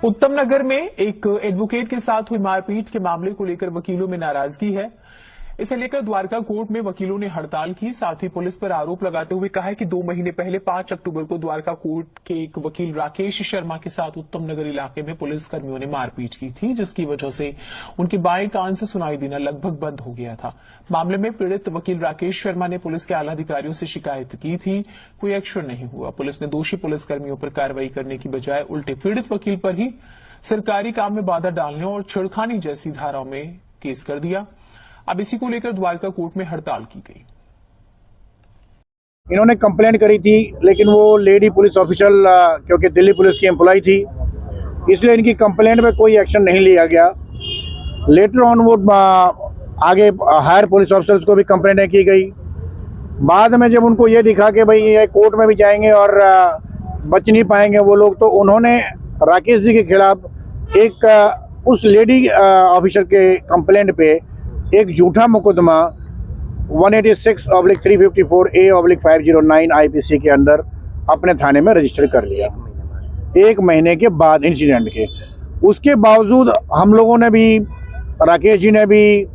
उत्तम नगर में एक एडवोकेट के साथ हुई मारपीट के मामले को लेकर वकीलों में नाराजगी है। इसे लेकर द्वारका कोर्ट में वकीलों ने हड़ताल की। साथ ही पुलिस पर आरोप लगाते हुए कहा है कि 2 महीने पहले 5 अक्टूबर को द्वारका कोर्ट के एक वकील राकेश शर्मा के साथ उत्तम नगर इलाके में पुलिस कर्मियों ने मारपीट की थी, जिसकी वजह से उनके बाएं कान से सुनाई देना लगभग बंद हो गया था। मामले में पीड़ित वकील राकेश शर्मा ने पुलिस के आला अधिकारियों से शिकायत की थी, कोई एक्शन नहीं हुआ। पुलिस ने दोषी पुलिसकर्मियों पर कार्रवाई करने की बजाय उल्टे पीड़ित वकील पर ही सरकारी काम में बाधा डालने और छेड़खानी जैसी धाराओं में केस कर दिया। अब इसी को लेकर द्वारका कोर्ट में हड़ताल की गई। इन्होंने कंप्लेंट करी थी, लेकिन वो लेडी पुलिस ऑफिसर क्योंकि दिल्ली पुलिस की एम्प्लॉय थी, इसलिए इनकी कंप्लेंट में कोई एक्शन नहीं लिया गया। लेटर ऑन वो आगे हायर पुलिस ऑफिसर्स को भी कंप्लेंट की गई। बाद में जब उनको ये दिखा कि भाई ये कोर्ट में भी जाएंगे और बच नहीं पाएंगे वो लोग, तो उन्होंने राकेश जी के खिलाफ एक उस लेडी ऑफिसर के कंप्लेंट पे एक झूठा मुकदमा 186/354A/509 IPC के अंदर अपने थाने में रजिस्टर कर लिया 1 महीने के बाद इंसिडेंट के। उसके बावजूद हम लोगों ने भी, राकेश जी ने भी,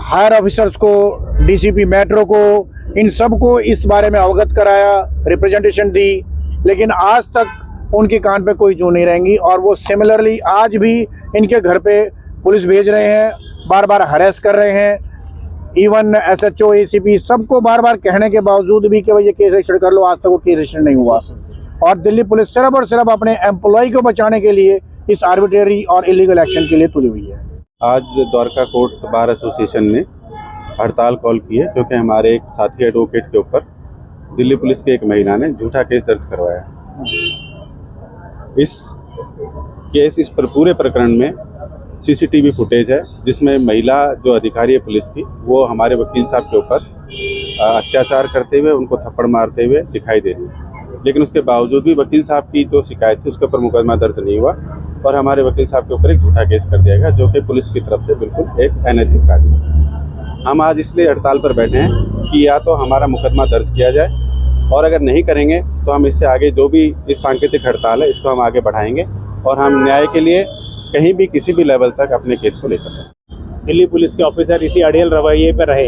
हायर ऑफिसर्स को, DCP मेट्रो को, इन सब को इस बारे में अवगत कराया, रिप्रेजेंटेशन दी, लेकिन आज तक उनके कान पे कोई जू नहीं रहेंगी। और वो सिमिलरली आज भी इनके घर पे पुलिस भेज रहे हैं, बार बार हरेस कर रहे हैं। इवन SHO, ACP सबको बार बार कहने के बावजूद भी कि भाई ये केस रजिस्टर कर लो, आज तक वो केस रजिस्टर नहीं हुआ। और दिल्ली पुलिस सिर्फ और सिर्फ अपने एम्प्लॉय को बचाने के लिए इस आर्बिट्रेरी और इलीगल एक्शन के लिए तुली हुई है। आज द्वारका कोर्ट बार एसोसिएशन ने हड़ताल कॉल की है, क्योंकि हमारे एक साथी एडवोकेट के ऊपर दिल्ली पुलिस की एक महिला ने झूठा केस दर्ज करवाया। इस पूरे प्रकरण में CCTV फुटेज है, जिसमें महिला जो अधिकारी है पुलिस की, वो हमारे वकील साहब के ऊपर अत्याचार करते हुए, उनको थप्पड़ मारते हुए दिखाई दे रही है। लेकिन उसके बावजूद भी वकील साहब की जो शिकायत थी उसके ऊपर मुकदमा दर्ज नहीं हुआ और हमारे वकील साहब के ऊपर एक झूठा केस कर दिया गया, जो कि पुलिस की तरफ से बिल्कुल एक अनैतिक कार्य है। हम आज इसलिए हड़ताल पर बैठे हैं कि या तो हमारा मुकदमा दर्ज किया जाए, और अगर नहीं करेंगे तो हम इससे आगे जो भी इस सांकेतिक हड़ताल है इसको हम आगे बढ़ाएंगे और हम न्याय के लिए कहीं भी किसी भी लेवल तक अपने केस को लेकर जाएं। दिल्ली पुलिस के ऑफिसर इसी अड़ियल रवैये पर रहे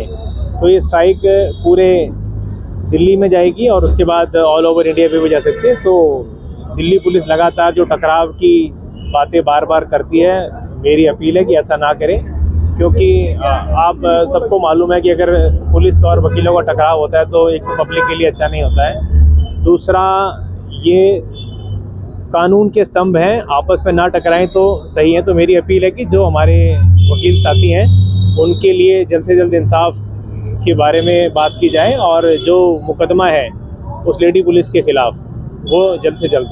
तो ये स्ट्राइक पूरे दिल्ली में जाएगी और उसके बाद ऑल ओवर इंडिया पे भी जा सकती है। तो दिल्ली पुलिस लगातार जो टकराव की बातें बार बार करती है, मेरी अपील है कि ऐसा ना करें, क्योंकि आप सबको मालूम है कि अगर पुलिस का और वकीलों का टकराव होता है तो एक तो पब्लिक के लिए अच्छा नहीं होता है, दूसरा ये कानून के स्तंभ हैं, आपस में ना टकराएं तो सही है। तो मेरी अपील है कि जो हमारे वकील साथी हैं उनके लिए जल्द से जल्द इंसाफ के बारे में बात की जाए और जो मुकदमा है उस लेडी पुलिस के खिलाफ वो जल्द से जल्द हो।